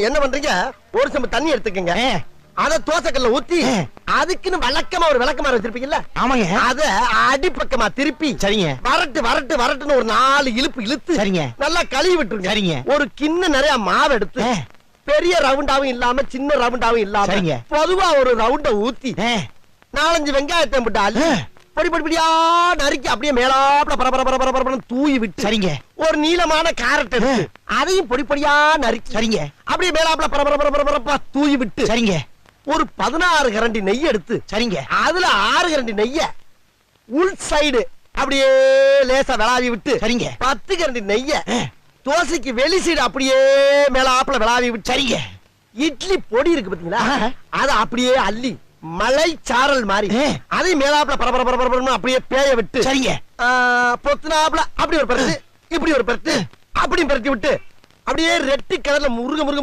என்ன பண்றீங்க? ஒரு சம்பு தண்ணி எடுத்துக்கங்க. அத தோசைக்கல்ல ஊத்தி அதுக்குன்னு வழக்கமா ஒரு விளக்கமாறு வச்சிருப்பீங்கல்ல? ஆமாங்க. அத அடிப்பக்கமா திருப்பி சரிங்க. வரட்டுன்னு ஒரு 4 இழுப்பு இழுத்து சரிங்க. நல்லா கழுவி விட்டுருங்க. சரிங்க. ஒரு கிண்ண நிறைய மாவு எடுத்து பெரிய ரவுண்டாவும் இல்லாம சின்ன ரவுண்டாவும் இல்லாம சரிங்க. பொதுவா ஒரு ரவுண்ட ஊத்தி 4-5 வெங்காயத்தை போட்டு அள்ளி பொடி பொடியா நறுக்கி அப்படியே மேலாப்ல பரபரன்னு தூவி விட்டு சரிங்க. ஒரு நீளமான கேரட் எடுத்து அதையும் பொடி பொடியா நறுக்கி சரிங்க. அப்படியே மேலாப்ல பரபரப்பா தூவி விட்டு சரிங்க. ஒரு 16 கரண்டி நெய் எடுத்து சரிங்க. அதுல 6 கரண்டி நெய்ய உள் சைடு அப்படியே லேசா விளாவி விட்டு சரிங்க. 10 கரண்டி நெய்ய தோசைக்கு வெளி சைடு அப்படியே மேலாப்ல விளாவி விட்டு சரிங்க. இட்லி பொடி இருக்கு பாத்தீங்களா? அத அப்படியே அள்ளி மலை சாரல் மாதிரி அதை மேலாப்ல பரபரன்னு அப்படியே பேய விட்டு சரிங்க. பொத்துனாப்ல அப்படி ஒரு பரட்டு இப்படி ஒரு பரட்டு அப்படி பரட்டி விட்டு அப்படியே ரெட்டி கலர்ல முருக